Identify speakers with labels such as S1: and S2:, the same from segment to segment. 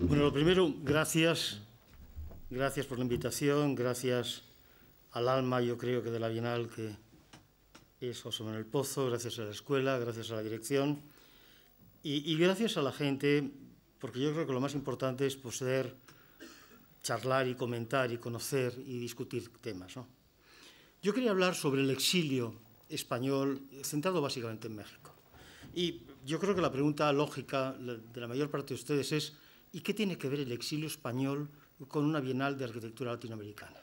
S1: Bueno, lo primero, gracias por la invitación, gracias al alma, yo creo que de la Bienal, que es José Manuel Pozo, gracias a la escuela, gracias a la dirección y gracias a la gente, porque yo creo que lo más importante es poder charlar y comentar y conocer y discutir temas, ¿no? Yo quería hablar sobre el exilio español, centrado básicamente en México. Y yo creo que la pregunta lógica de la mayor parte de ustedes es: ¿y qué tiene que ver el exilio español con una Bienal de Arquitectura Latinoamericana?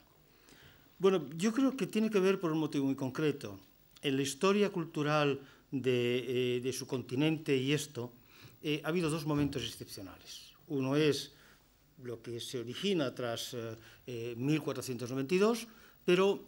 S1: Bueno, yo creo que tiene que ver por un motivo muy concreto. En la historia cultural de su continente y esto, ha habido dos momentos excepcionales. Uno es lo que se origina tras 1492, pero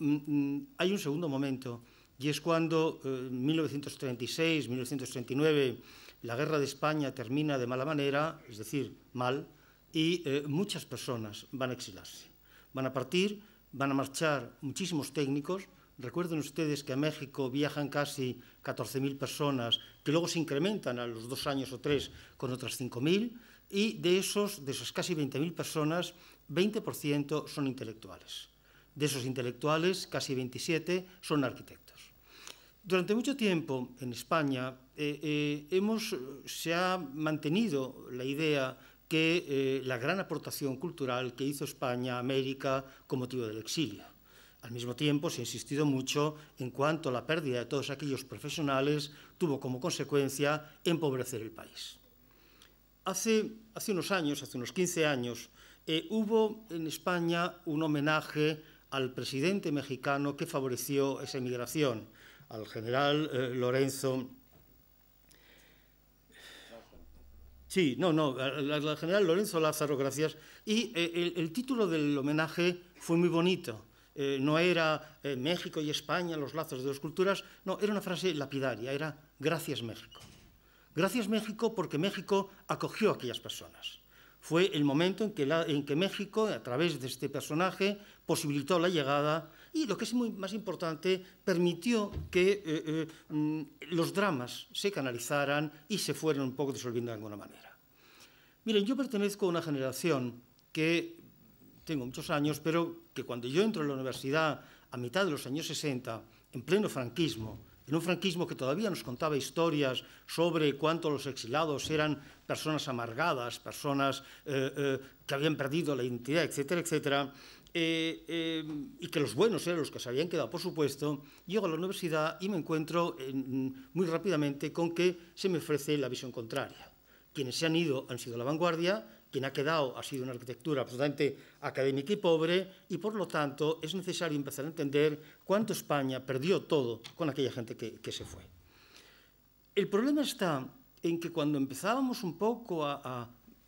S1: hay un segundo momento, y es cuando en 1936, 1939, la guerra de España termina de mala manera, es decir, mal, y muchas personas van a exilarse. Van a partir, van a marchar muchísimos técnicos. Recuerden ustedes que a México viajan casi 14.000 personas, que luego se incrementan a los 2 años o 3 con otras 5.000, y de esas casi 20.000 personas, 20% son intelectuales. De esos intelectuales, casi 27 son arquitectos. Durante mucho tiempo en España se ha mantenido la idea que la gran aportación cultural que hizo España a América con motivo del exilio. Al mismo tiempo se ha insistido mucho en cuanto a la pérdida de todos aquellos profesionales tuvo como consecuencia empobrecer el país. Hace unos años, hace unos 15 años, hubo en España un homenaje al presidente mexicano que favoreció esa emigración, al general Lorenzo. Sí, al general Lorenzo Lázaro, gracias. Y el título del homenaje fue muy bonito. No era México y España, los lazos de dos culturas, no, era una frase lapidaria, era Gracias México. Gracias México, porque México acogió a aquellas personas. Fue el momento en que México, a través de este personaje, posibilitó la llegada y, lo que es más importante, permitió que los dramas se canalizaran y se fueran un poco disolviendo de alguna manera. Miren, yo pertenezco a una generación que tengo muchos años, pero que cuando yo entro en la universidad a mitad de los años 60, en pleno franquismo, en un franquismo que todavía nos contaba historias sobre cuánto los exilados eran personas amargadas, personas que habían perdido la identidad, etcétera, etcétera, y que los buenos eran los que se habían quedado, por supuesto. Llego a la universidad y me encuentro muy rápidamente con que se me ofrece la visión contraria. Quienes se han ido han sido la vanguardia, quien ha quedado ha sido una arquitectura absolutamente académica y pobre, y por lo tanto es necesario empezar a entender cuánto España perdió todo con aquella gente que se fue. El problema está en que cuando empezábamos un poco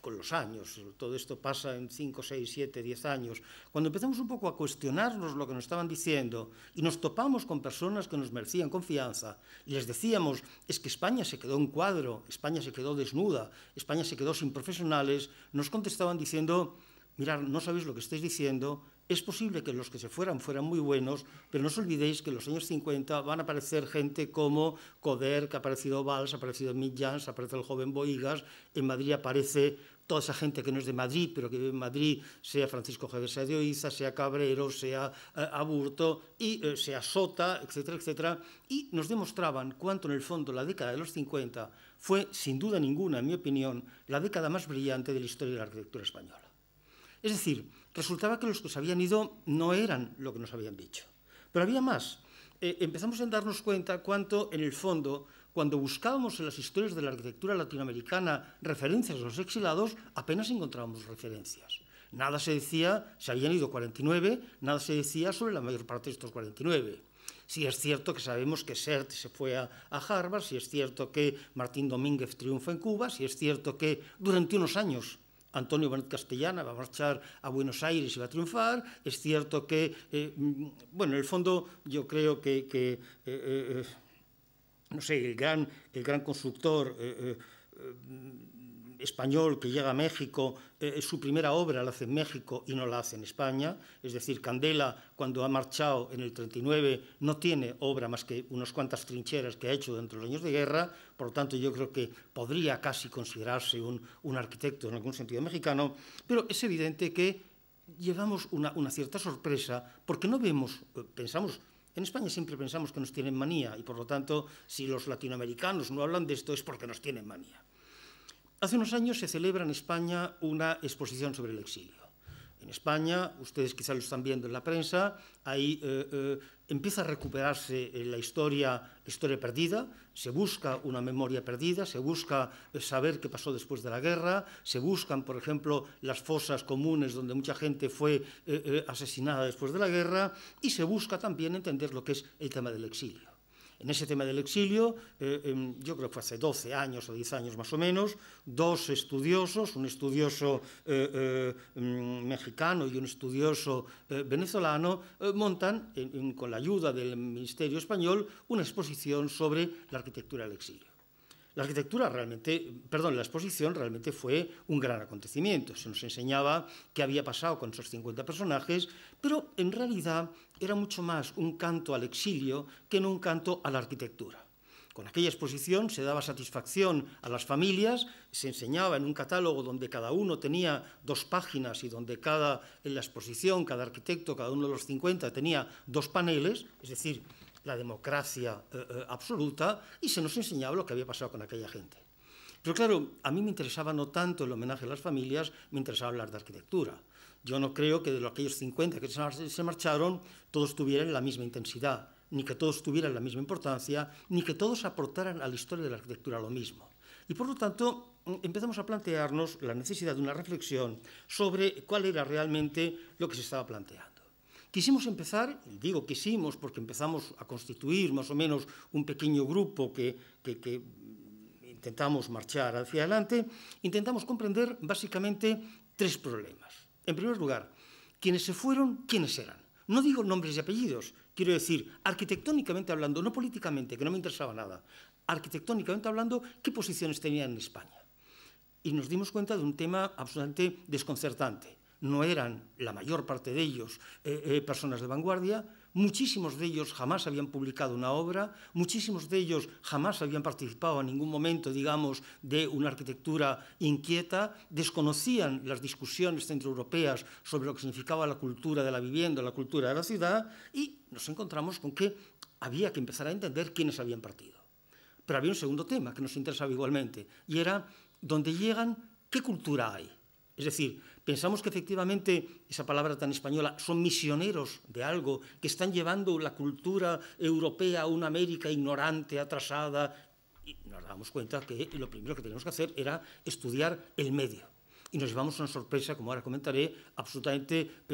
S1: con los años, todo esto pasa en 5, 6, 7, 10 años, cuando empezamos un poco a cuestionarnos lo que nos estaban diciendo y nos topamos con personas que nos merecían confianza y les decíamos, es que España se quedó en cuadro, España se quedó desnuda, España se quedó sin profesionales, nos contestaban diciendo: mirad, no sabéis lo que estáis diciendo, es posible que los que se fueran muy buenos, pero no os olvidéis que en los años 50 van a aparecer gente como Coder, que ha aparecido Valls, ha aparecido Millán, aparece el joven Bohigas, en Madrid aparece toda esa gente que no es de Madrid, pero que vive en Madrid, sea Francisco Javier de Oiza, sea Cabrero, sea Aburto, y sea Sota, etcétera, etcétera, y nos demostraban cuánto en el fondo la década de los 50 fue, sin duda ninguna, en mi opinión, la década más brillante de la historia de la arquitectura española. Es decir, resultaba que los que se habían ido no eran lo que nos habían dicho. Pero había más. Empezamos a darnos cuenta cuánto, en el fondo, cuando buscábamos en las historias de la arquitectura latinoamericana referencias a los exilados, apenas encontrábamos referencias. Nada se decía, se habían ido 49, nada se decía sobre la mayor parte de estos 49. Sí es cierto que sabemos que Sert se fue a Harvard, sí es cierto que Martín Domínguez triunfa en Cuba, sí es cierto que durante unos años Antonio Bonet Castellana va a marchar a Buenos Aires y va a triunfar. Es cierto que, bueno, en el fondo yo creo que no sé, el gran constructor español que llega a México, su primera obra la hace en México y no la hace en España. Es decir, Candela, cuando ha marchado en el 39, no tiene obra más que unas cuantas trincheras que ha hecho dentro de los años de guerra. Por lo tanto, yo creo que podría casi considerarse un arquitecto en algún sentido mexicano. Pero es evidente que llevamos una cierta sorpresa porque no vemos, pensamos. En España siempre pensamos que nos tienen manía y, por lo tanto, si los latinoamericanos no hablan de esto es porque nos tienen manía. Hace unos años se celebra en España una exposición sobre el exilio. En España, ustedes quizá lo están viendo en la prensa, ahí empieza a recuperarse la historia perdida, se busca una memoria perdida, se busca saber qué pasó después de la guerra, se buscan, por ejemplo, las fosas comunes donde mucha gente fue asesinada después de la guerra, y se busca también entender lo que es el tema del exilio. En ese tema del exilio, yo creo que fue hace 12 años o 10 años más o menos, dos estudiosos, un estudioso mexicano y un estudioso venezolano, montan, con la ayuda del Ministerio Español, una exposición sobre la arquitectura del exilio. La exposición realmente fue un gran acontecimiento. Se nos enseñaba qué había pasado con esos 50 personajes, pero en realidad era mucho más un canto al exilio que no un canto a la arquitectura. Con aquella exposición se daba satisfacción a las familias, se enseñaba en un catálogo donde cada uno tenía 2 páginas y donde en la exposición, cada arquitecto, cada uno de los 50 tenía 2 paneles, es decir, la democracia absoluta, y se nos enseñaba lo que había pasado con aquella gente. Pero claro, a mí me interesaba no tanto el homenaje a las familias, me interesaba hablar de arquitectura. Yo no creo que de aquellos 50 que se marcharon, todos tuvieran la misma intensidad, ni que todos tuvieran la misma importancia, ni que todos aportaran a la historia de la arquitectura lo mismo. Y por lo tanto, empezamos a plantearnos la necesidad de una reflexión sobre cuál era realmente lo que se estaba planteando. Quisimos empezar, digo quisimos porque empezamos a constituir más o menos un pequeño grupo que intentamos marchar hacia adelante, intentamos comprender básicamente 3 problemas. En primer lugar, quienes se fueron, ¿quiénes eran? No digo nombres y apellidos, quiero decir, arquitectónicamente hablando, no políticamente, que no me interesaba nada, arquitectónicamente hablando, ¿qué posiciones tenían en España? Y nos dimos cuenta de un tema absolutamente desconcertante. No eran, la mayor parte de ellos, personas de vanguardia, muchísimos de ellos jamás habían publicado una obra, muchísimos de ellos jamás habían participado en ningún momento, digamos, de una arquitectura inquieta, desconocían las discusiones centroeuropeas sobre lo que significaba la cultura de la vivienda, la cultura de la ciudad, y nos encontramos con que había que empezar a entender quiénes habían partido. Pero había un segundo tema que nos interesaba igualmente, y era, ¿dónde llegan, qué cultura hay? Es decir, pensamos que efectivamente, esa palabra tan española, son misioneros de algo, que están llevando la cultura europea a una América ignorante, atrasada, y nos damos cuenta que lo primero que teníamos que hacer era estudiar el medio. Y nos llevamos una sorpresa, como ahora comentaré, absolutamente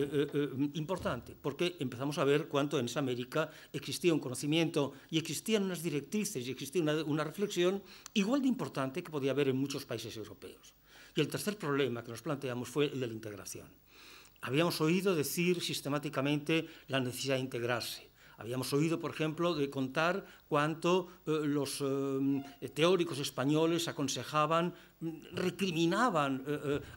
S1: importante, porque empezamos a ver cuánto en esa América existía un conocimiento y existían unas directrices y existía una reflexión igual de importante que podía haber en muchos países europeos. Y el tercer problema que nos planteamos fue el de la integración. Habíamos oído decir sistemáticamente la necesidad de integrarse. Habíamos oído, por ejemplo, de contar cuánto los teóricos españoles aconsejaban, recriminaban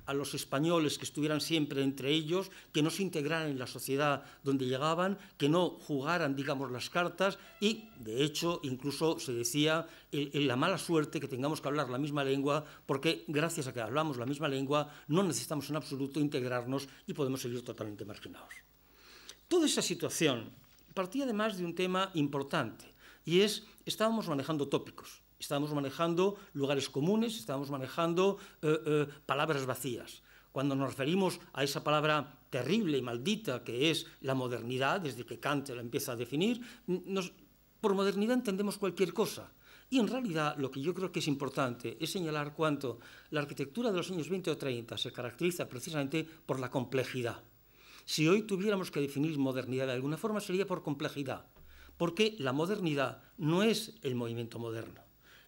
S1: a los españoles que estuvieran siempre entre ellos, que no se integraran en la sociedad donde llegaban, que no jugaran, digamos, las cartas y, de hecho, incluso se decía la mala suerte que tengamos que hablar la misma lengua porque, gracias a que hablamos la misma lengua, no necesitamos en absoluto integrarnos y podemos seguir totalmente marginados. Toda esa situación partía además de un tema importante, y estábamos manejando tópicos, estábamos manejando lugares comunes, estábamos manejando palabras vacías. Cuando nos referimos a esa palabra terrible y maldita que es la modernidad, desde que Kant la empieza a definir, por modernidad entendemos cualquier cosa. Y en realidad lo que yo creo que es importante es señalar cuánto la arquitectura de los años 20 o 30 se caracteriza precisamente por la complejidad. Si hoy tuviéramos que definir modernidad de alguna forma sería por complejidad, porque la modernidad no es el movimiento moderno.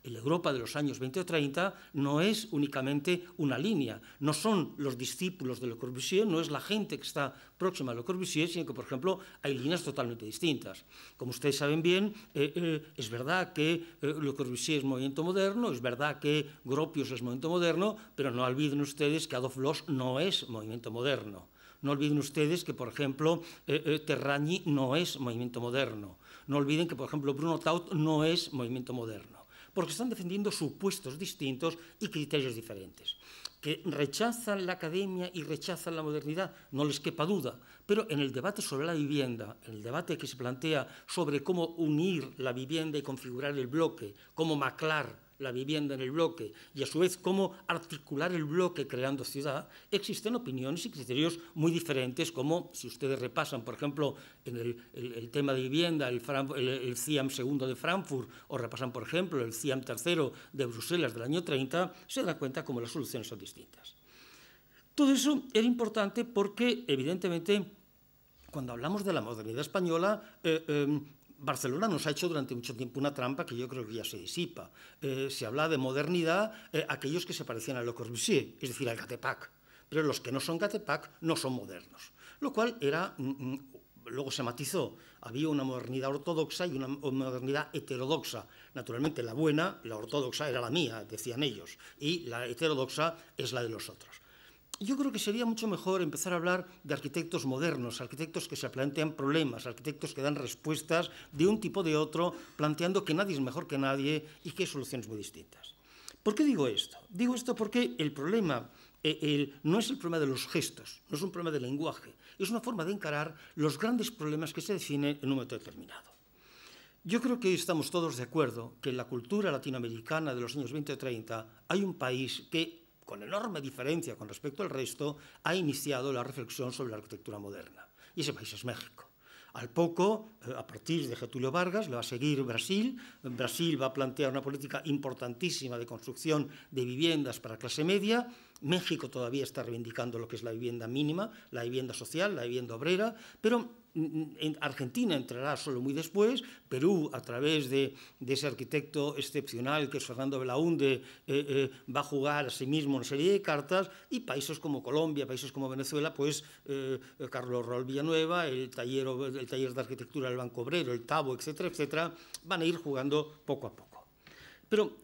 S1: El Europa de los años 20 o 30 no es únicamente una línea, no son los discípulos de Le Corbusier, no es la gente que está próxima a Le Corbusier, sino que, por ejemplo, hay líneas totalmente distintas. Como ustedes saben bien, es verdad que Le Corbusier es movimiento moderno, es verdad que Gropius es movimiento moderno, pero no olviden ustedes que Adolf Loos no es movimiento moderno. No olviden ustedes que, por ejemplo, Terragni no es movimiento moderno. No olviden que, por ejemplo, Bruno Taut no es movimiento moderno, porque están defendiendo supuestos distintos y criterios diferentes. Que rechazan la academia y rechazan la modernidad, no les quepa duda, pero en el debate sobre la vivienda, en el debate que se plantea sobre cómo unir la vivienda y configurar el bloque, cómo maclar la vivienda en el bloque y a su vez cómo articular el bloque creando ciudad, existen opiniones y criterios muy diferentes, como si ustedes repasan, por ejemplo, en el tema de vivienda, el CIAM II de Frankfurt, o repasan, por ejemplo, el CIAM III de Bruselas del año 30, se dan cuenta cómo las soluciones son distintas. Todo eso era importante porque, evidentemente, cuando hablamos de la modernidad española, Barcelona nos ha hecho durante mucho tiempo una trampa que yo creo que ya se disipa. Se habla de modernidad aquellos que se parecían a Le Corbusier, es decir, al Catepac, pero los que no son Catepac no son modernos, lo cual era, luego se matizó, había una modernidad ortodoxa y una modernidad heterodoxa. Naturalmente la buena, la ortodoxa era la mía, decían ellos, y la heterodoxa es la de los otros. Yo creo que sería mucho mejor empezar a hablar de arquitectos modernos, arquitectos que se plantean problemas, arquitectos que dan respuestas de un tipo o de otro, planteando que nadie es mejor que nadie y que hay soluciones muy distintas. ¿Por qué digo esto? Digo esto porque el problema no es el problema de los gestos, no es un problema de lenguaje, es una forma de encarar los grandes problemas que se definen en un momento determinado. Yo creo que hoy estamos todos de acuerdo que en la cultura latinoamericana de los años 20 o 30 hay un país que, con enorme diferencia con respecto al resto, ha iniciado la reflexión sobre la arquitectura moderna. Y ese país es México. Al poco, a partir de Getúlio Vargas, le va a seguir Brasil. Brasil va a plantear una política importantísima de construcción de viviendas para clase media. México todavía está reivindicando lo que es la vivienda mínima, la vivienda social, la vivienda obrera, pero Argentina entrará solo muy después. Perú, a través de ese arquitecto excepcional que es Fernando Belaúnde, va a jugar a sí mismo una serie de cartas, y países como Colombia, países como Venezuela, pues Carlos Raúl Villanueva, el taller de arquitectura del Banco Obrero, el Tabo, etcétera, etcétera, van a ir jugando poco a poco. Pero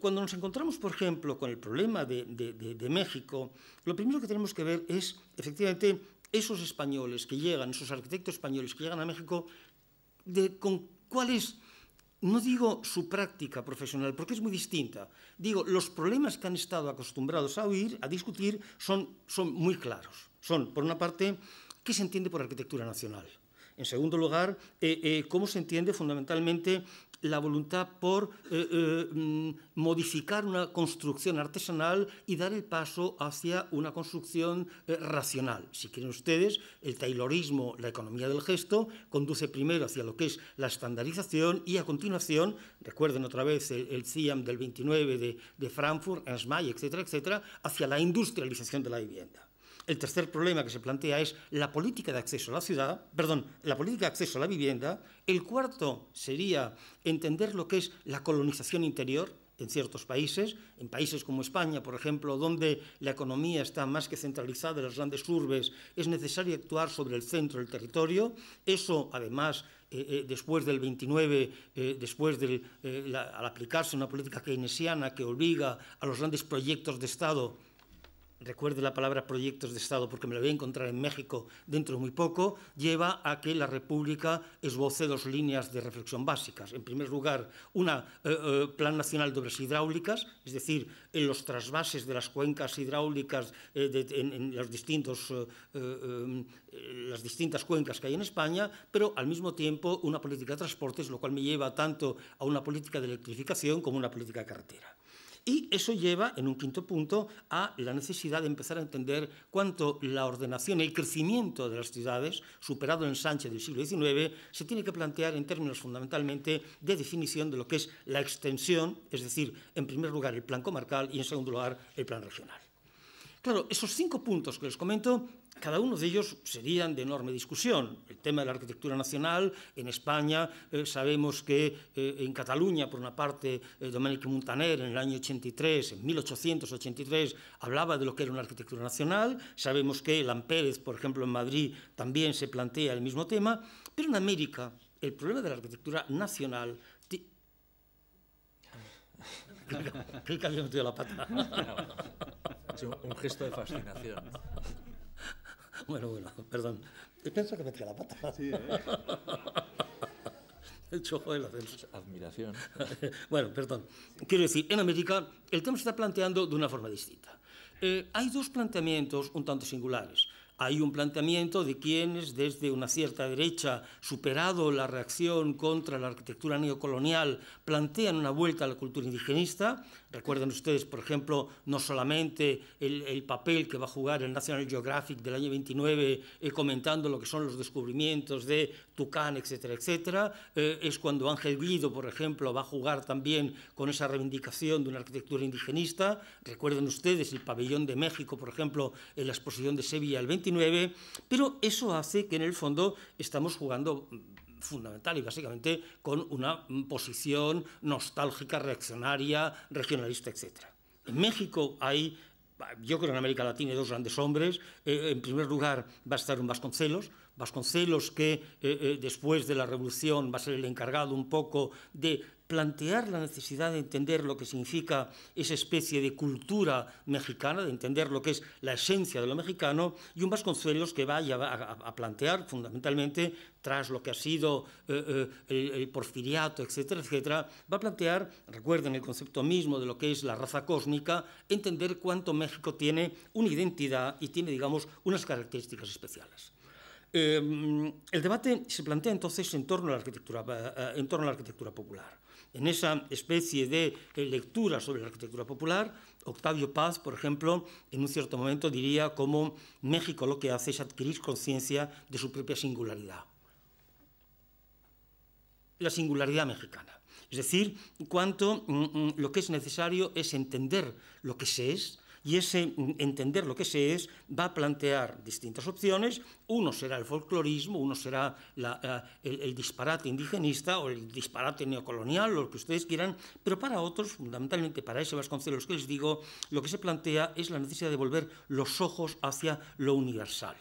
S1: cuando nos encontramos, por ejemplo, con el problema de México, lo primero que tenemos que ver es, efectivamente, esos españoles que llegan, esos arquitectos españoles que llegan a México, con cuál es, no digo su práctica profesional, porque es muy distinta, digo, los problemas que han estado acostumbrados a oír, a discutir, son muy claros. Son, por una parte, ¿qué se entiende por arquitectura nacional? En segundo lugar, cómo se entiende fundamentalmente la voluntad por modificar una construcción artesanal y dar el paso hacia una construcción racional. Si quieren ustedes, el taylorismo, la economía del gesto, conduce primero hacia lo que es la estandarización y a continuación, recuerden otra vez el CIAM del 29 de Frankfurt, Ernst Mayr, etcétera, etcétera, hacia la industrialización de la vivienda. El tercer problema que se plantea es la política de acceso a la ciudad, perdón, la política de acceso a la vivienda. El cuarto sería entender lo que es la colonización interior en ciertos países, en países como España, por ejemplo, donde la economía está más que centralizada en las grandes urbes, es necesario actuar sobre el centro del territorio. Eso, además, después del 29, al aplicarse una política keynesiana que obliga a los grandes proyectos de Estado. Recuerde la palabra proyectos de Estado porque me la voy a encontrar en México dentro de muy poco, lleva a que la República esboce dos líneas de reflexión básicas. En primer lugar, un plan nacional de obras hidráulicas, es decir, en los trasvases de las cuencas hidráulicas en las distintas cuencas que hay en España, pero al mismo tiempo una política de transportes, lo cual me lleva tanto a una política de electrificación como una política de carretera. Y eso lleva, en un quinto punto, a la necesidad de empezar a entender cuánto la ordenación, el crecimiento de las ciudades, superado el ensanche del siglo XIX, se tiene que plantear en términos fundamentalmente de definición de lo que es la extensión, es decir, en primer lugar el plan comarcal y en segundo lugar el plan regional. Claro, esos 5 puntos que les comento, cada uno de ellos serían de enorme discusión. El tema de la arquitectura nacional, en España sabemos que en Cataluña, por una parte, Domènech Muntaner en el año 83, en 1883, hablaba de lo que era una arquitectura nacional. Sabemos que Lampérez, por ejemplo, en Madrid, también se plantea el mismo tema. Pero en América, el problema de la arquitectura nacional... Creo que había metido la pata.
S2: Es un gesto de fascinación.
S1: Bueno, perdón. Pienso que metí la pata.
S2: Sí,
S1: El chojo del ascenso.
S2: Admiración.
S1: Bueno, perdón. Quiero decir, en América el tema se está planteando de una forma distinta. Hay 2 planteamientos un tanto singulares. Hay un planteamiento de quienes, desde una cierta derecha, superado la reacción contra la arquitectura neocolonial, plantean una vuelta a la cultura indigenista. Recuerden ustedes, por ejemplo, no solamente el papel que va a jugar el National Geographic del año 29 comentando lo que son los descubrimientos de Tucán, etcétera, etcétera. Es cuando Ángel Guido, por ejemplo, va a jugar también con esa reivindicación de una arquitectura indigenista. Recuerden ustedes el pabellón de México, por ejemplo, en la exposición de Sevilla el 29, pero eso hace que en el fondo estamos jugando fundamental y básicamente con una posición nostálgica, reaccionaria, regionalista, etc. En México hay, yo creo que en América Latina hay 2 grandes hombres. En primer lugar va a estar un Vasconcelos, que después de la Revolución va a ser el encargado un poco de plantear la necesidad de entender lo que significa esa especie de cultura mexicana, de entender lo que es la esencia de lo mexicano, y un Vasconcelos que va a plantear fundamentalmente, tras lo que ha sido el porfiriato, etcétera, etcétera, va a plantear, recuerden el concepto mismo de lo que es la raza cósmica, entender cuánto México tiene una identidad y tiene, digamos, unas características especiales. El debate se plantea entonces en torno a la arquitectura popular. En esa especie de lectura sobre la arquitectura popular, Octavio Paz, por ejemplo, en un cierto momento diría cómo México lo que hace es adquirir conciencia de su propia singularidad. La singularidad mexicana. Es decir, cuánto lo que es necesario es entender lo que se es, y ese entender lo que se es va a plantear distintas opciones. Uno será el folclorismo, uno será el disparate indigenista o el disparate neocolonial, lo que ustedes quieran, pero para otros, fundamentalmente para ese Vasconcelos que les digo, lo que se plantea es la necesidad de volver los ojos hacia lo universal.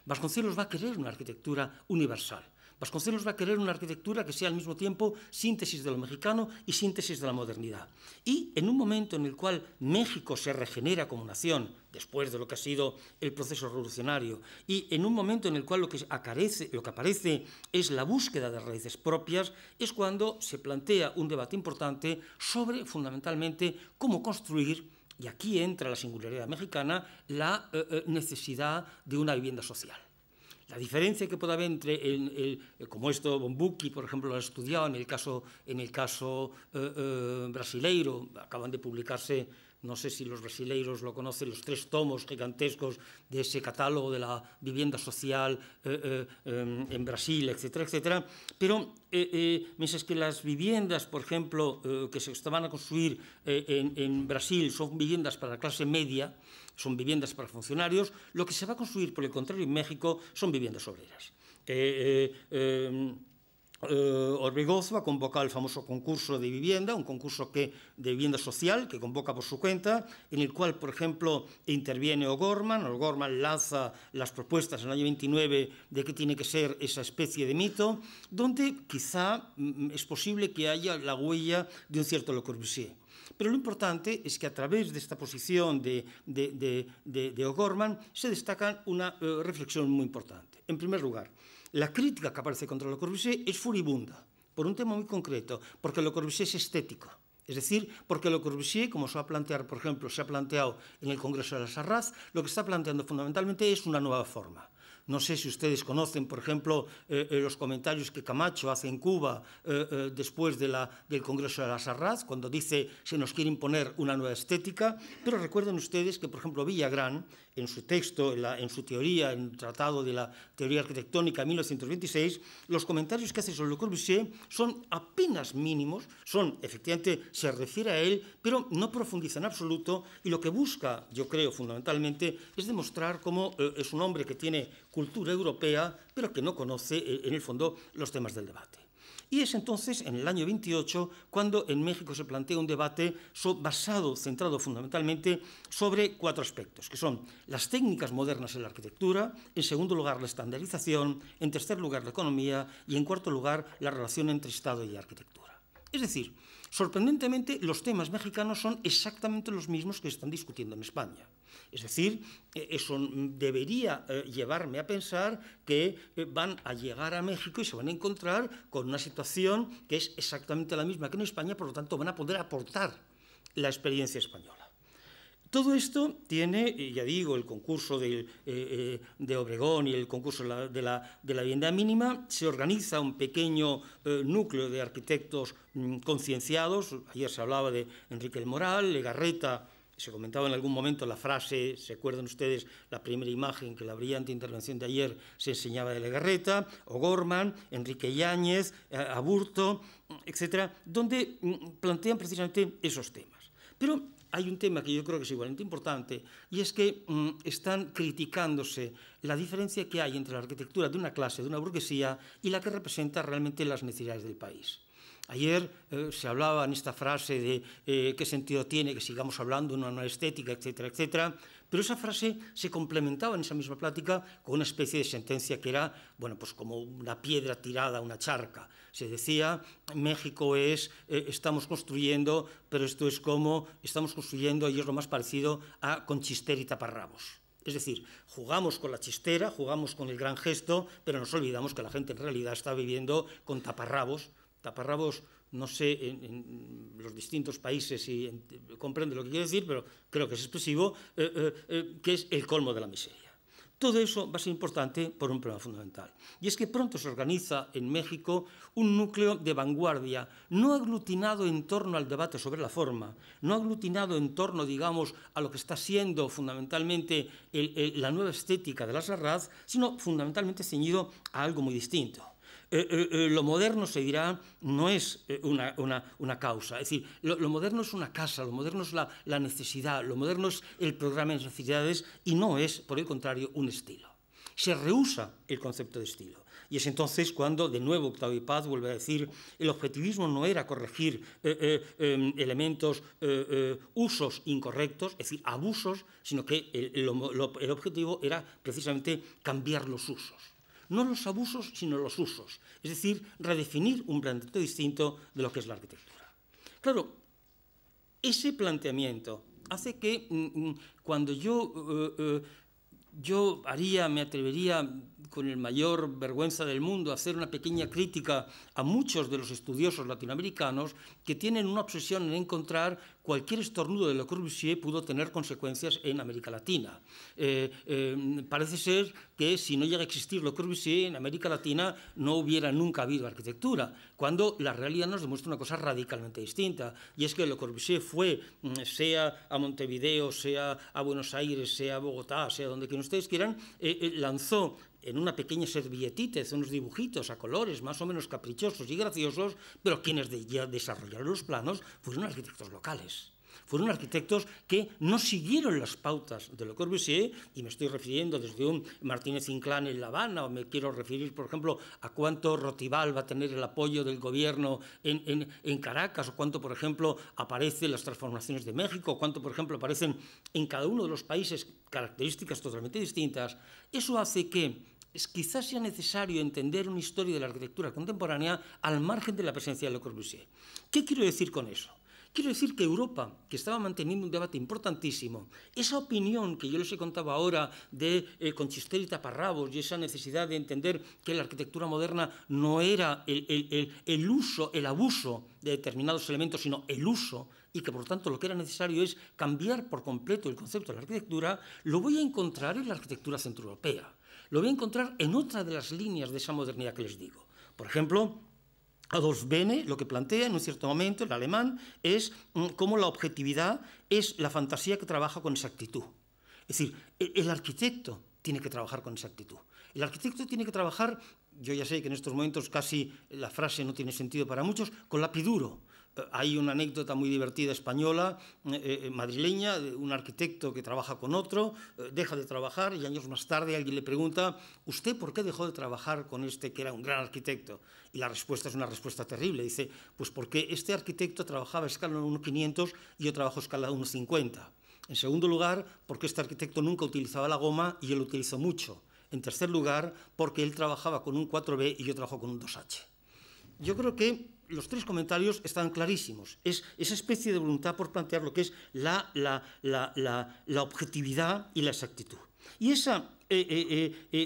S1: Vasconcelos va a querer una arquitectura universal. Vasconcelos va a querer una arquitectura que sea al mismo tiempo síntesis de lo mexicano y síntesis de la modernidad. Y en un momento en el cual México se regenera como nación, después de lo que ha sido el proceso revolucionario, y en un momento en el cual lo que aparece es la búsqueda de raíces propias, es cuando se plantea un debate importante sobre, fundamentalmente, cómo construir, y aquí entra la singularidad mexicana, la necesidad de una vivienda social. La diferencia que puede haber entre, como esto Bombucchi, por ejemplo, lo ha estudiado en el caso brasileiro, acaban de publicarse, no sé si los brasileiros lo conocen, los 3 tomos gigantescos de ese catálogo de la vivienda social en Brasil, etcétera, etcétera. Pero mientras que las viviendas, por ejemplo, que se van a construir en Brasil son viviendas para la clase media, son viviendas para funcionarios, lo que se va a construir, por el contrario, en México son viviendas obreras. Orbegozo ha convocado el famoso concurso de vivienda, un concurso de vivienda social que convoca por su cuenta, en el cual, por ejemplo, interviene O'Gorman. O'Gorman lanza las propuestas en el año 29 de qué tiene que ser esa especie de mito, donde quizá es posible que haya la huella de un cierto Le Corbusier. Pero lo importante es que a través de esta posición de O'Gorman se destaca una reflexión muy importante. En primer lugar, la crítica que aparece contra Le Corbusier es furibunda, por un tema muy concreto, porque Le Corbusier es estético. Es decir, porque Le Corbusier, como se va a plantear, por ejemplo, se ha planteado en el Congreso de la Sarraz, lo que está planteando fundamentalmente es una nueva forma. No sé si ustedes conocen, por ejemplo, los comentarios que Camacho hace en Cuba después del Congreso de la Sarraz, cuando dice se nos quiere imponer una nueva estética, pero recuerden ustedes que, por ejemplo, Villagrán, en su texto, en su teoría, en el Tratado de la Teoría Arquitectónica, en 1926, los comentarios que hace sobre Le Corbusier son apenas mínimos, efectivamente, se refiere a él, pero no profundiza en absoluto, y lo que busca, yo creo, fundamentalmente, es demostrar cómo es un hombre que tiene cultura europea, pero que no conoce, en el fondo, los temas del debate. Y es entonces, en el año 28, cuando en México se plantea un debate centrado fundamentalmente sobre 4 aspectos, que son las técnicas modernas en la arquitectura, en segundo lugar la estandarización, en tercer lugar la economía y en cuarto lugar la relación entre Estado y arquitectura. Es decir, sorprendentemente, los temas mexicanos son exactamente los mismos que se están discutiendo en España. Es decir, eso debería llevarme a pensar que van a llegar a México y se van a encontrar con una situación que es exactamente la misma que en España, por lo tanto van a poder aportar la experiencia española. Todo esto tiene, ya digo, el concurso de Obregón y el concurso de la vivienda mínima, se organiza un pequeño núcleo de arquitectos concienciados. Ayer se hablaba de Enrique del Moral, Legarreta. Se comentaba en algún momento la frase, ¿se acuerdan ustedes la primera imagen que la brillante intervención de ayer se enseñaba de Legarreta, O'Gorman, Enrique Yáñez, Aburto, etcétera, donde plantean precisamente esos temas? Pero hay un tema que yo creo que es igualmente importante, y es que están criticándose la diferencia que hay entre la arquitectura de una clase, de una burguesía, y la que representa realmente las necesidades del país. Ayer se hablaba en esta frase de qué sentido tiene que sigamos hablando de una nueva estética, etcétera, etcétera, pero esa frase se complementaba en esa misma plática con una especie de sentencia que era, bueno, pues como una piedra tirada a una charca. Se decía, México estamos construyendo, pero esto es como estamos construyendo, y es lo más parecido a con chistera y taparrabos. Es decir, jugamos con la chistera, jugamos con el gran gesto, pero nos olvidamos que la gente en realidad está viviendo con taparrabos. Taparrabos, no sé, en los distintos países si comprende lo que quiero decir, pero creo que es expresivo, que es el colmo de la miseria. Todo eso va a ser importante por un problema fundamental, y es que pronto se organiza en México un núcleo de vanguardia, no aglutinado en torno al debate sobre la forma, no aglutinado en torno, digamos, a lo que está siendo fundamentalmente la nueva estética de la Sarraz, sino fundamentalmente ceñido a algo muy distinto. Lo moderno, se dirá, no es una causa. Es decir, lo moderno es una casa, lo moderno es la necesidad, lo moderno es el programa de necesidades y no es, por el contrario, un estilo. Se rehúsa el concepto de estilo. Y es entonces cuando, de nuevo, Octavio Paz vuelve a decir el objetivismo no era corregir elementos, usos incorrectos, es decir, abusos, sino que el objetivo era precisamente cambiar los usos. No los abusos, sino los usos. Es decir, redefinir un planteamiento distinto de lo que es la arquitectura. Claro, ese planteamiento hace que cuando me atrevería con el mayor vergüenza del mundo a hacer una pequeña crítica a muchos de los estudiosos latinoamericanos que tienen una obsesión en encontrar cualquier estornudo de Le Corbusier pudo tener consecuencias en América Latina. Parece ser que si no llega a existir Le Corbusier en América Latina no hubiera nunca habido arquitectura, cuando la realidad nos demuestra una cosa radicalmente distinta, y es que Le Corbusier fue, sea a Montevideo, sea a Buenos Aires, sea a Bogotá, sea donde ustedes quieran, lanzó en una pequeña servilletita, unos dibujitos a colores más o menos caprichosos y graciosos, pero quienes desarrollaron los planos fueron arquitectos locales. Fueron arquitectos que no siguieron las pautas de Le Corbusier, y me estoy refiriendo desde un Martínez Inclán en La Habana, o me quiero referir, por ejemplo, a cuánto Rotival va a tener el apoyo del gobierno en Caracas, o cuánto, por ejemplo, aparecen las transformaciones de México, o cuánto, por ejemplo, aparecen en cada uno de los países características totalmente distintas. Eso hace que quizás sea necesario entender una historia de la arquitectura contemporánea al margen de la presencia de Le Corbusier. ¿Qué quiero decir con eso? Quiero decir que Europa, que estaba manteniendo un debate importantísimo, esa opinión que yo les he contado ahora de con chistera y taparrabos, y esa necesidad de entender que la arquitectura moderna no era el uso, el abuso de determinados elementos, sino el uso, y que por tanto lo que era necesario es cambiar por completo el concepto de la arquitectura, lo voy a encontrar en la arquitectura centroeuropea. lo voy a encontrar en otra de las líneas de esa modernidad que les digo. Por ejemplo, Adolf Bene lo que plantea en un cierto momento, el alemán, es cómo la objetividad es la fantasía que trabaja con exactitud. Es decir, el arquitecto tiene que trabajar con exactitud. El arquitecto tiene que trabajar, yo ya sé que en estos momentos casi la frase no tiene sentido para muchos, con lapiduro. Hay una anécdota muy divertida española, madrileña, de un arquitecto que trabaja con otro, deja de trabajar y años más tarde alguien le pregunta: ¿usted por qué dejó de trabajar con este que era un gran arquitecto? Y la respuesta es una respuesta terrible. Dice: pues porque este arquitecto trabajaba a escala 1.500 y yo trabajo a escala 1.50. En segundo lugar, porque este arquitecto nunca utilizaba la goma y yo lo utilizo mucho. En tercer lugar, porque él trabajaba con un 4B y yo trabajo con un 2H. Yo creo que los tres comentarios están clarísimos. Es esa especie de voluntad por plantear lo que es la objetividad y la exactitud. Y esa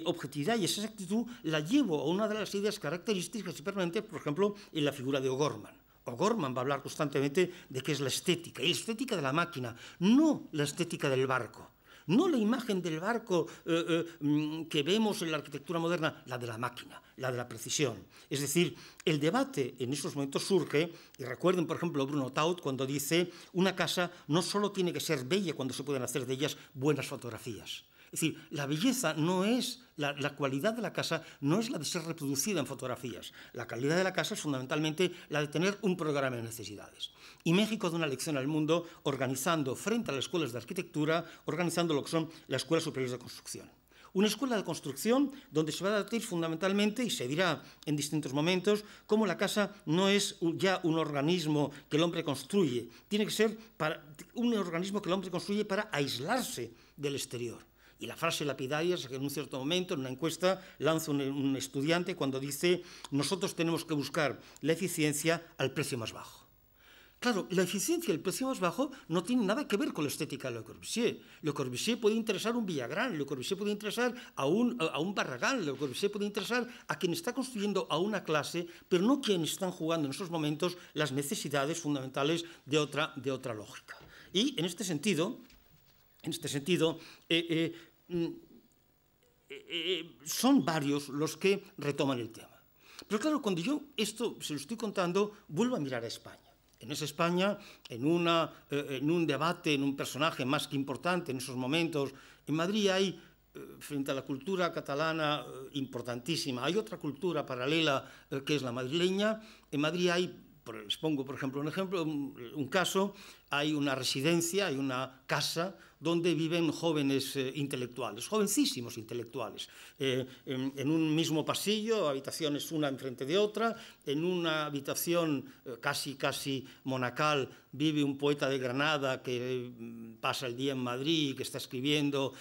S1: objetividad y esa exactitud la llevo a una de las ideas características y permanentes, por ejemplo, en la figura de O'Gorman. O'Gorman va a hablar constantemente de qué es la estética, y la estética de la máquina, no la estética del barco. No la imagen del barco que vemos en la arquitectura moderna, la de la máquina, la de la precisión. Es decir, el debate en esos momentos surge, y recuerden, por ejemplo, Bruno Taut cuando dice: una casa no solo tiene que ser bella cuando se pueden hacer de ellas buenas fotografías. Es decir, la belleza no es, la cualidad de la casa no es la de ser reproducida en fotografías. La calidad de la casa es fundamentalmente la de tener un programa de necesidades. Y México da una lección al mundo organizando, frente a las escuelas de arquitectura, organizando lo que son las escuelas superiores de construcción. Una escuela de construcción donde se va a debatir fundamentalmente, y se dirá en distintos momentos, cómo la casa no es ya un organismo que el hombre construye, tiene que ser un organismo que el hombre construye para aislarse del exterior. Y la frase lapidaria es que en un cierto momento, en una encuesta, lanza un estudiante cuando dice: nosotros tenemos que buscar la eficiencia al precio más bajo. Claro, la eficiencia y el precio más bajo no tienen nada que ver con la estética de Le Corbusier. Le Corbusier puede interesar a un Villagrán, Le Corbusier puede interesar a un Barragán, Le Corbusier puede interesar a quien está construyendo a una clase, pero no quienes están jugando en esos momentos las necesidades fundamentales de otra lógica. Y en este sentido, son varios los que retoman el tema. Pero claro, cuando yo esto se lo estoy contando, vuelvo a mirar a España. En esa España, en un debate, en un personaje más que importante en esos momentos, en Madrid hay, frente a la cultura catalana, importantísima, hay otra cultura paralela que es la madrileña. En Madrid hay, les pongo por ejemplo un caso, hay una residencia, hay una casa donde viven jóvenes intelectuales, jovencísimos intelectuales, en un mismo pasillo, habitaciones una enfrente de otra. En una habitación casi monacal vive un poeta de Granada que pasa el día en Madrid, que está escribiendo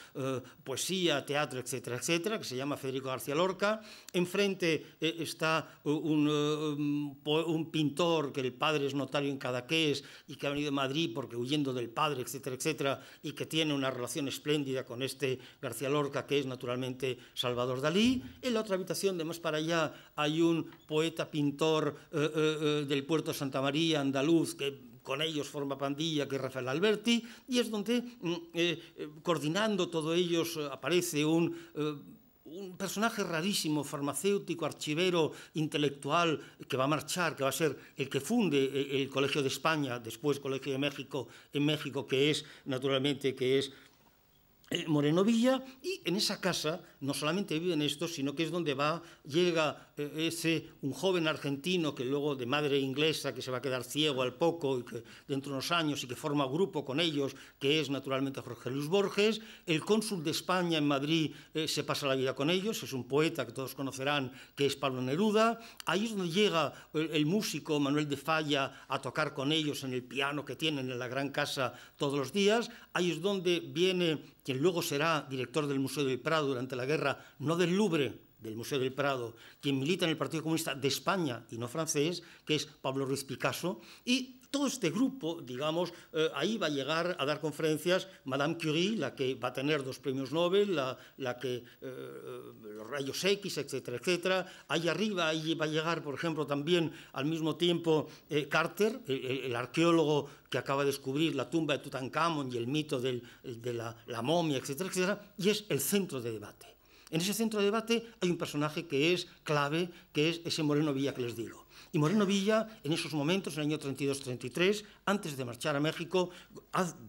S1: poesía, teatro, etcétera, etcétera, que se llama Federico García Lorca. Enfrente está un pintor que el padre es notario en Cadaqués y que ha venido a Madrid porque huyendo del padre, etcétera, etcétera, y que tiene una relación espléndida con este García Lorca, que es naturalmente Salvador Dalí. En la otra habitación, de más para allá, hay un poeta pintor del puerto de Santa María, andaluz, que con ellos forma pandilla, que es Rafael Alberti, y es donde, coordinando todos ellos, aparece un personaje rarísimo, farmacéutico, archivero, intelectual, que va a marchar, que va a ser el que funde el Colegio de España, después Colegio de México, en México, que es, naturalmente, Moreno Villa. Y en esa casa no solamente viven estos, sino que es donde llega un joven argentino que luego de madre inglesa, que se va a quedar ciego al poco y que dentro de unos años y que forma grupo con ellos, que es naturalmente Jorge Luis Borges. El cónsul de España en Madrid se pasa la vida con ellos, es un poeta que todos conocerán, que es Pablo Neruda. Ahí es donde llega el músico Manuel de Falla a tocar con ellos en el piano que tienen en la gran casa todos los días. Ahí es donde viene quien luego será director del Museo del Prado durante la guerra, no del Louvre, del Museo del Prado, quien milita en el Partido Comunista de España y no francés, que es Pablo Ruiz Picasso. Y todo este grupo, digamos, ahí va a llegar a dar conferencias Madame Curie, la que va a tener 2 premios Nobel, la que los rayos X, etcétera, etcétera. Ahí arriba ahí va a llegar, por ejemplo, también al mismo tiempo Carter, el arqueólogo que acaba de descubrir la tumba de Tutankamón y el mito de la momia, etcétera, etcétera, y es el centro de debate. En ese centro de debate hay un personaje que es clave, que es ese Moreno Villa que les digo. Y Moreno Villa, en esos momentos, en el año 32-33, antes de marchar a México,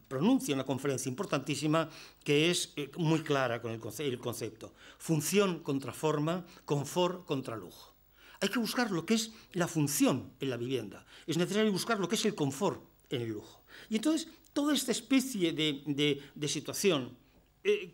S1: pronuncia una conferencia importantísima que es muy clara con el concepto. Función contra forma, confort contra lujo. Hay que buscar lo que es la función en la vivienda. Es necesario buscar lo que es el confort en el lujo. Y entonces, toda esta especie de situación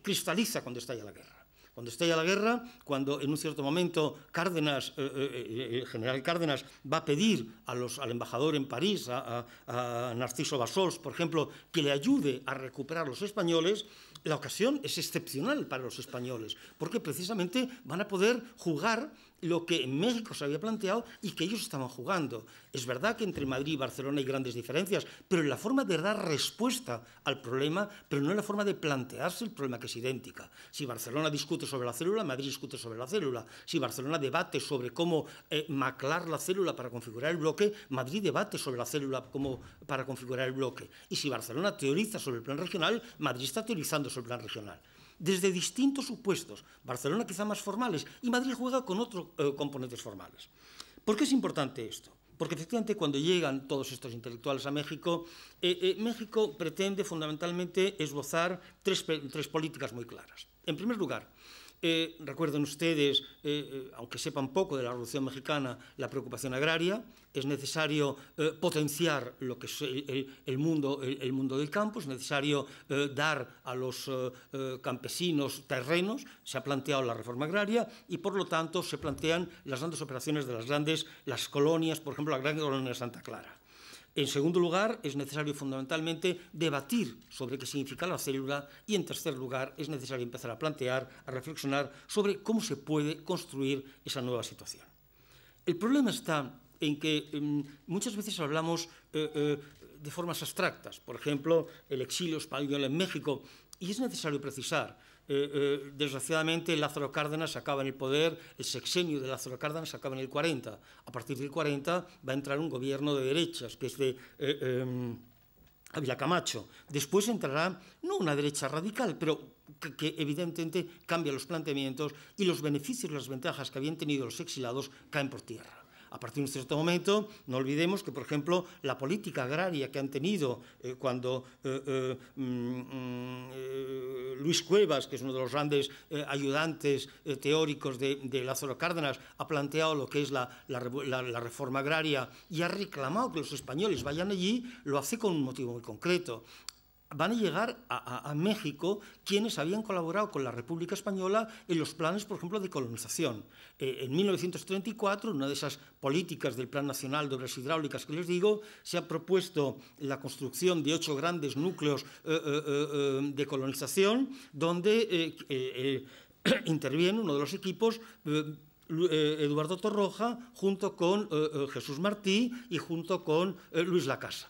S1: cristaliza cuando estalla la guerra. Cuando estalla la guerra, cuando en un cierto momento Cárdenas, el general Cárdenas va a pedir al embajador en París, a Narciso Bassols, por ejemplo, que le ayude a recuperar los españoles, la ocasión es excepcional para los españoles, porque precisamente van a poder jugar lo que en México se había planteado y que ellos estaban jugando. Es verdad que entre Madrid y Barcelona hay grandes diferencias, pero en la forma de dar respuesta al problema, pero no en la forma de plantearse el problema, que es idéntica. Si Barcelona discute sobre la célula, Madrid discute sobre la célula. Si Barcelona debate sobre cómo maclar la célula para configurar el bloque, Madrid debate sobre la célula para configurar el bloque. Y si Barcelona teoriza sobre el plan regional, Madrid está teorizando sobre el plan regional. Desde distintos supuestos, Barcelona quizá más formales, y Madrid juega con otros componentes formales. ¿Por qué es importante esto? Porque efectivamente cuando llegan todos estos intelectuales a México, México pretende fundamentalmente esbozar tres políticas muy claras. En primer lugar, recuerden ustedes, aunque sepan poco de la Revolución Mexicana, la preocupación agraria. Es necesario potenciar lo que es el mundo del campo, es necesario dar a los campesinos terrenos. Se ha planteado la reforma agraria y, por lo tanto, se plantean las grandes operaciones de las colonias, por ejemplo, la gran colonia de Santa Clara. En segundo lugar, es necesario fundamentalmente debatir sobre qué significa la célula y, en tercer lugar, es necesario empezar a plantear, a reflexionar sobre cómo se puede construir esa nueva situación. El problema está en que muchas veces hablamos de formas abstractas, por ejemplo, el exilio español en México, y es necesario precisar. Desgraciadamente, Lázaro Cárdenas acaba en el poder, el sexenio de Lázaro Cárdenas acaba en el 40. A partir del 40 va a entrar un gobierno de derechas, que es de Ávila Camacho. Después entrará, no una derecha radical, pero que evidentemente cambia los planteamientos y los beneficios y las ventajas que habían tenido los exilados caen por tierra. A partir de un cierto momento, no olvidemos que, por ejemplo, la política agraria que han tenido cuando Luis Cuevas, que es uno de los grandes ayudantes teóricos de Lázaro Cárdenas, ha planteado lo que es la reforma agraria y ha reclamado que los españoles vayan allí, lo hace con un motivo muy concreto. Van a llegar a México quienes habían colaborado con la República Española en los planes, por ejemplo, de colonización. En 1934, una de esas políticas del Plan Nacional de Obras Hidráulicas que les digo, se ha propuesto la construcción de 8 grandes núcleos de colonización, donde interviene uno de los equipos, Eduardo Torroja, junto con Jesús Martí y junto con Luis Lacasa.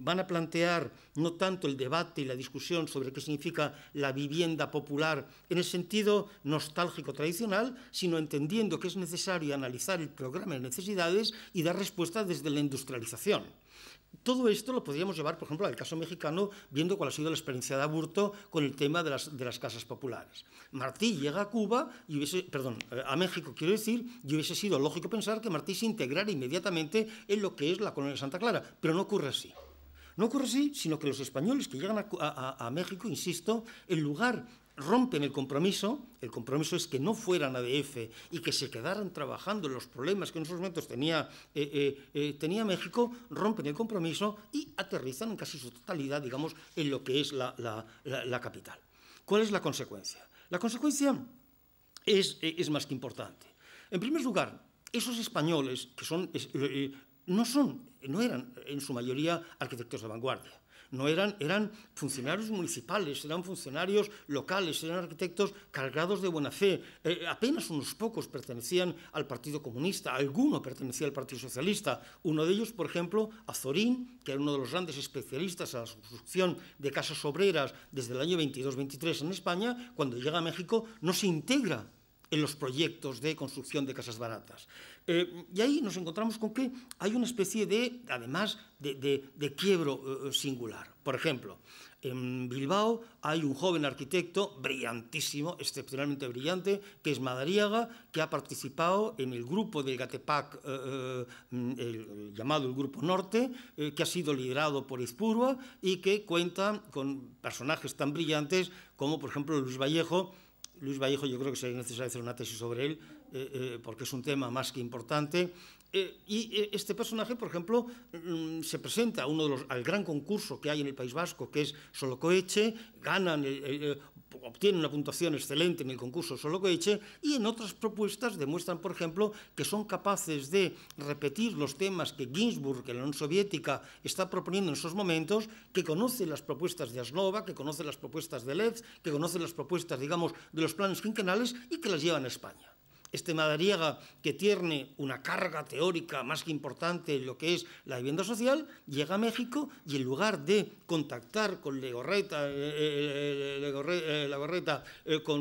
S1: Van a plantear no tanto el debate y la discusión sobre qué significa la vivienda popular en el sentido nostálgico tradicional, sino entendiendo que es necesario analizar el programa de necesidades y dar respuesta desde la industrialización. Todo esto lo podríamos llevar, por ejemplo, al caso mexicano, viendo cuál ha sido la experiencia de Aburto con el tema de las casas populares. Martí llega a Cuba, a México, quiero decir, y hubiese sido lógico pensar que Martí se integrara inmediatamente en lo que es la colonia de Santa Clara, pero no ocurre así. No ocurre así, sino que los españoles que llegan a México, insisto, en lugar rompen el compromiso es que no fueran ADF y que se quedaran trabajando en los problemas que en esos momentos tenía México, rompen el compromiso y aterrizan en casi su totalidad, digamos, en lo que es la capital. ¿Cuál es la consecuencia? La consecuencia es más que importante. En primer lugar, esos españoles que no eran en su mayoría arquitectos de vanguardia. Eran funcionarios municipales, eran funcionarios locales, eran arquitectos cargados de buena fe. Apenas unos pocos pertenecían al Partido Comunista, alguno pertenecía al Partido Socialista. Uno de ellos, por ejemplo, Azorín, que era uno de los grandes especialistas en la construcción de casas obreras desde el año 22-23 en España, cuando llega a México no se integra en los proyectos de construcción de casas baratas. Y ahí nos encontramos con que hay una especie de, además, de quiebro singular. Por ejemplo, en Bilbao hay un joven arquitecto brillantísimo, excepcionalmente brillante, que es Madariaga, que ha participado en el grupo del Gatepac, llamado el Grupo Norte, que ha sido liderado por Izpurua y que cuenta con personajes tan brillantes como, por ejemplo, Luis Vallejo. Luis Vallejo, yo creo que sería necesario hacer una tesis sobre él, porque es un tema más que importante. Y este personaje, por ejemplo, se presenta al gran concurso que hay en el País Vasco, que es Solocoetxe, obtienen una puntuación excelente en el concurso Solocoetxe, y en otras propuestas demuestran, por ejemplo, que son capaces de repetir los temas que Ginsburg, que la Unión Soviética, está proponiendo en esos momentos, que conoce las propuestas de Asnova, que conoce las propuestas de Lez, que conoce las propuestas, digamos, de los planes quinquenales y que las llevan a España. Este Madariaga, que tiene una carga teórica más que importante en lo que es la vivienda social, llega a México y en lugar de contactar con Legorreta,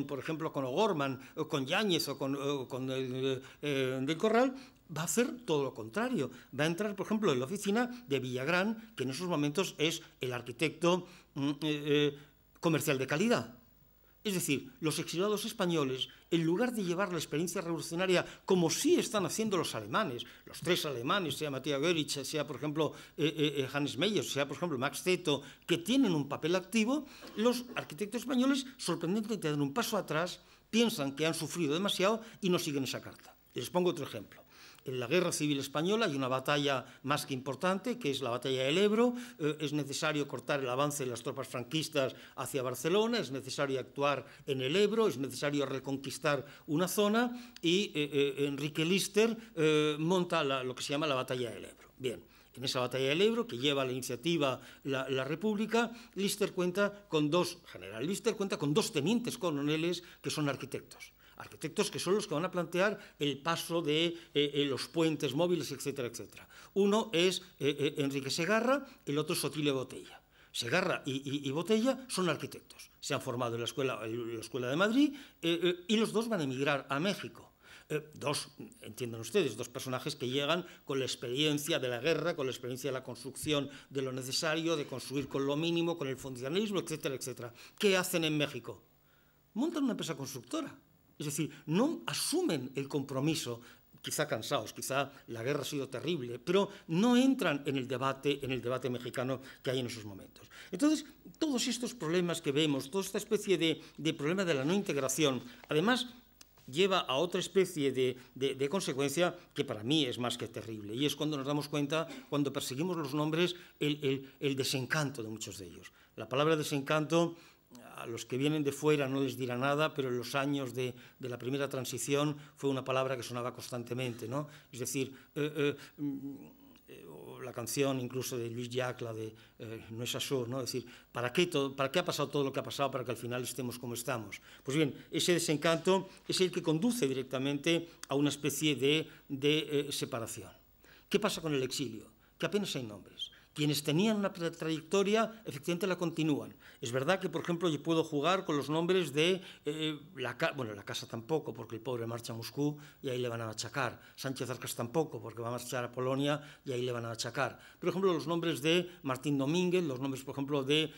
S1: por ejemplo, con O'Gorman, con Yáñez o con Del Corral, va a hacer todo lo contrario. Va a entrar, por ejemplo, en la oficina de Villagrán, que en esos momentos es el arquitecto comercial de calidad. Es decir, los exiliados españoles, en lugar de llevar la experiencia revolucionaria como sí están haciendo los alemanes, los tres alemanes, sea Matthias Goeritz, sea, por ejemplo, Hannes Meyer, sea, por ejemplo, Max Zeto, que tienen un papel activo, los arquitectos españoles, sorprendentemente, dan un paso atrás, piensan que han sufrido demasiado y no siguen esa carta. Les pongo otro ejemplo. En la Guerra Civil Española hay una batalla más que importante, que es la batalla del Ebro. Es necesario cortar el avance de las tropas franquistas hacia Barcelona, es necesario actuar en el Ebro, es necesario reconquistar una zona y Enrique Lister monta lo que se llama la batalla del Ebro. Bien. En esa batalla del Ebro, que lleva la iniciativa la República, General Lister cuenta con dos tenientes coroneles que son arquitectos. Arquitectos que son los que van a plantear el paso de los puentes móviles, etcétera, etcétera. Uno es Enrique Segarra, el otro es Otilio Botella. Segarra y Botella son arquitectos. Se han formado en la Escuela de Madrid y los dos van a emigrar a México. Entiendan ustedes, dos personajes que llegan con la experiencia de la guerra, con la experiencia de la construcción de lo necesario, de construir con lo mínimo, con el funcionalismo, etcétera, etcétera. ¿Qué hacen en México? Montan una empresa constructora. Es decir, no asumen el compromiso, quizá cansados, quizá la guerra ha sido terrible, pero no entran en el debate mexicano que hay en esos momentos. Entonces, todos estos problemas que vemos, toda esta especie de problema de la no integración, además lleva a otra especie de consecuencia que para mí es más que terrible, y es cuando nos damos cuenta, cuando perseguimos los nombres, el desencanto de muchos de ellos. La palabra desencanto, a los que vienen de fuera no les dirá nada, pero en los años de la primera transición fue una palabra que sonaba constantemente, ¿no? Es decir, la canción incluso de Luis Llach, la de No es así, ¿no? Es decir, ¿para qué ha pasado todo lo que ha pasado para que al final estemos como estamos? Pues bien, ese desencanto es el que conduce directamente a una especie de separación. ¿Qué pasa con el exilio? Que apenas hay nombres. Quienes tenían una trayectoria, efectivamente la continúan. Es verdad que, por ejemplo, yo puedo jugar con los nombres de la Casa tampoco, porque el pobre marcha a Moscú y ahí le van a machacar. Sánchez Arcas tampoco, porque va a marchar a Polonia y ahí le van a machacar. Por ejemplo, los nombres de Martín Domínguez, los nombres, por ejemplo, de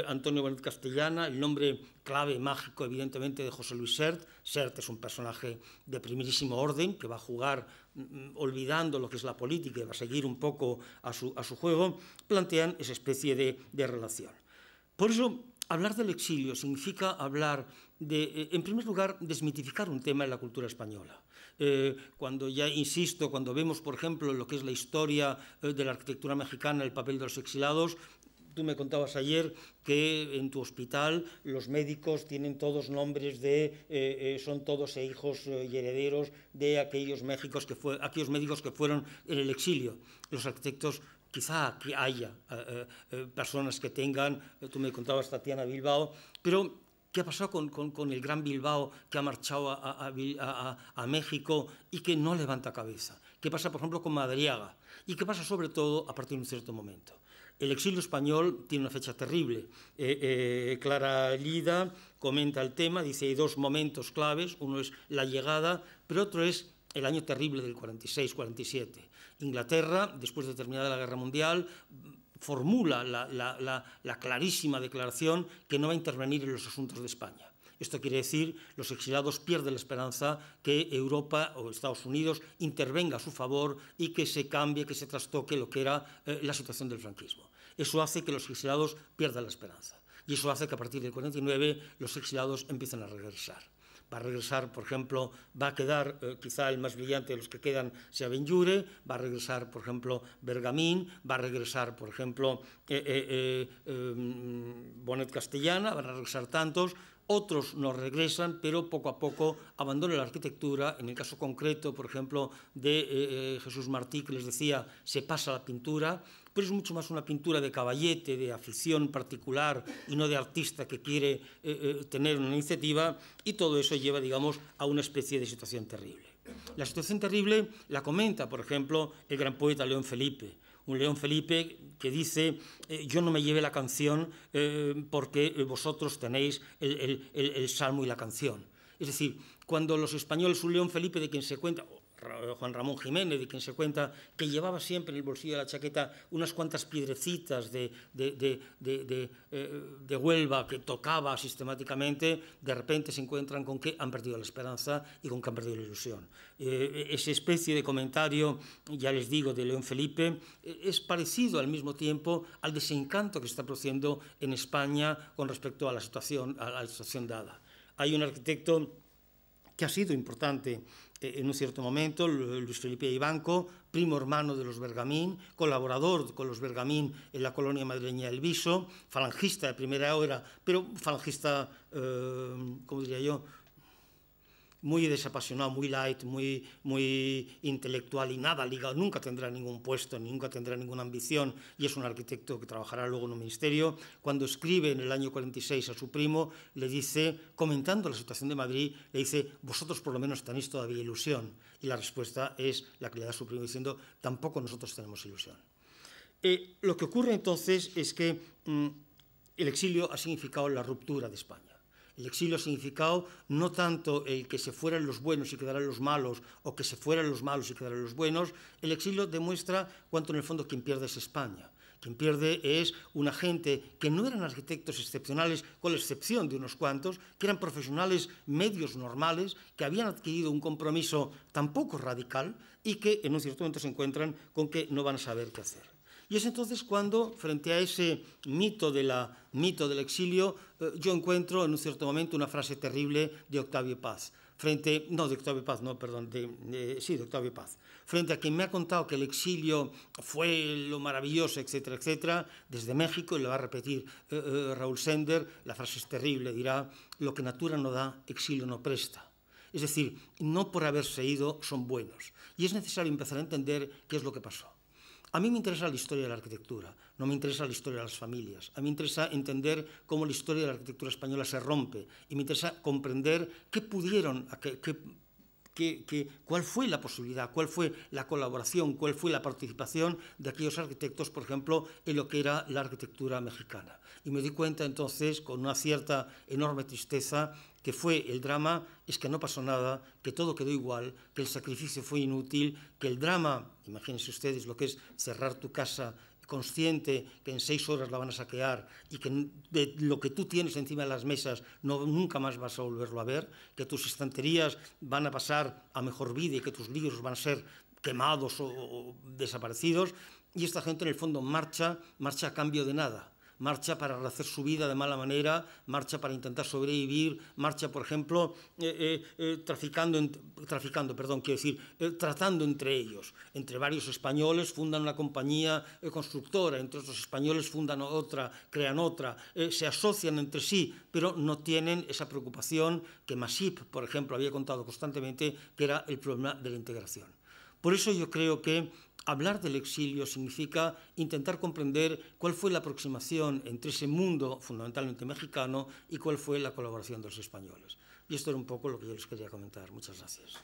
S1: Antonio Bonet Castellana, el nombre clave, mágico, evidentemente, de José Luis Sert. Sert es un personaje de primerísimo orden que va a jugar olvidando lo que es la política y va a seguir un poco a su juego, plantean esa especie de relación. Por eso, hablar del exilio significa hablar de, en primer lugar, desmitificar un tema en la cultura española. Cuando vemos, por ejemplo, lo que es la historia de la arquitectura mexicana, el papel de los exilados, tú me contabas ayer que en tu hospital los médicos tienen todos nombres son todos hijos y herederos de aquellos médicos que fueron en el exilio. Los arquitectos, quizá haya personas que tengan, tú me contabas Tatiana Bilbao, pero ¿qué ha pasado con el gran Bilbao que ha marchado a México y que no levanta cabeza? ¿Qué pasa, por ejemplo, con Madariaga? ¿Y qué pasa, sobre todo, a partir de un cierto momento? El exilio español tiene una fecha terrible. Clara Lida comenta el tema, dice hay dos momentos claves, uno es la llegada, pero otro es el año terrible del 46-47. Inglaterra, después de terminada la Guerra Mundial, formula la clarísima declaración que no va a intervenir en los asuntos de España. Esto quiere decir que los exiliados pierden la esperanza que Europa o Estados Unidos intervenga a su favor y que se cambie, que se trastoque lo que era la situación del franquismo. Eso hace que los exiliados pierdan la esperanza. Y eso hace que a partir del 49 los exiliados empiecen a regresar. Va a regresar, por ejemplo, va a quedar, quizá el más brillante de los que quedan sea Benlliure, va a regresar, por ejemplo, Bergamín, va a regresar, por ejemplo, Bonet Castellana, van a regresar tantos. Otros no regresan, pero poco a poco abandonan la arquitectura. En el caso concreto, por ejemplo, de Jesús Martí, que les decía, se pasa a la pintura, pero es mucho más una pintura de caballete, de afición particular y no de artista que quiere tener una iniciativa, y todo eso lleva, digamos, a una especie de situación terrible. La situación terrible la comenta, por ejemplo, el gran poeta León Felipe. Un León Felipe que dice, yo no me llevé la canción porque vosotros tenéis el salmo y la canción. Es decir, cuando los españoles, un León Felipe de quien se cuenta, Juan Ramón Jiménez, de quien se cuenta que llevaba siempre en el bolsillo de la chaqueta unas cuantas piedrecitas de Huelva que tocaba sistemáticamente, de repente se encuentran con que han perdido la esperanza y con que han perdido la ilusión. Esa especie de comentario, ya les digo, de León Felipe, es parecido al mismo tiempo al desencanto que se está produciendo en España con respecto a la situación dada. Hay un arquitecto que ha sido importante en un cierto momento, Luis Felipe Ibanco, primo hermano de los Bergamín, colaborador con los Bergamín en la colonia madrileña El Viso, falangista de primera hora, pero falangista, ¿cómo diría yo?, muy desapasionado, muy light, muy intelectual y nada ligado, nunca tendrá ningún puesto, nunca tendrá ninguna ambición, y es un arquitecto que trabajará luego en un ministerio. Cuando escribe en el año 46 a su primo, le dice, comentando la situación de Madrid, le dice, vosotros por lo menos tenéis todavía ilusión. Y la respuesta es la que le da su primo diciendo, tampoco nosotros tenemos ilusión. Lo que ocurre entonces es que el exilio ha significado la ruptura de España. El exilio ha significado no tanto el que se fueran los buenos y quedaran los malos, o que se fueran los malos y quedaran los buenos. El exilio demuestra cuánto en el fondo quien pierde es España. Quien pierde es una gente que no eran arquitectos excepcionales, con la excepción de unos cuantos, que eran profesionales medios normales, que habían adquirido un compromiso tampoco radical y que en un cierto momento se encuentran con que no van a saber qué hacer. Y es entonces cuando, frente a ese mito del exilio, yo encuentro en un cierto momento una frase terrible de Octavio Paz. De Octavio Paz. Frente a quien me ha contado que el exilio fue lo maravilloso, etcétera, etcétera, desde México, y le va a repetir Raúl Sender, la frase es terrible, dirá, lo que natura no da, exilio no presta. Es decir, no por haberse ido son buenos. Y es necesario empezar a entender qué es lo que pasó. A mí me interesa la historia de la arquitectura, no me interesa la historia de las familias. A mí me interesa entender cómo la historia de la arquitectura española se rompe y me interesa comprender qué pudieron, cuál fue la posibilidad, cuál fue la colaboración, cuál fue la participación de aquellos arquitectos, por ejemplo, en lo que era la arquitectura mexicana. Y me di cuenta entonces, con una cierta enorme tristeza, que fue el drama, es que no pasó nada, que todo quedó igual, que el sacrificio fue inútil, que el drama, imagínense ustedes lo que es cerrar tu casa consciente que en 6 horas la van a saquear y que de lo que tú tienes encima de las mesas nunca más vas a volverlo a ver, que tus estanterías van a pasar a mejor vida y que tus libros van a ser quemados o desaparecidos, y esta gente en el fondo marcha a cambio de nada. Marcha para rehacer su vida de mala manera, marcha para intentar sobrevivir, marcha, por ejemplo, tratando entre ellos. Entre varios españoles fundan una compañía constructora, entre otros españoles fundan otra, crean otra, se asocian entre sí, pero no tienen esa preocupación que Masip, por ejemplo, había contado constantemente, que era el problema de la integración. Por eso yo creo que hablar del exilio significa intentar comprender cuál fue la aproximación entre ese mundo fundamentalmente mexicano y cuál fue la colaboración de los españoles. Y esto era un poco lo que yo les quería comentar. Muchas gracias.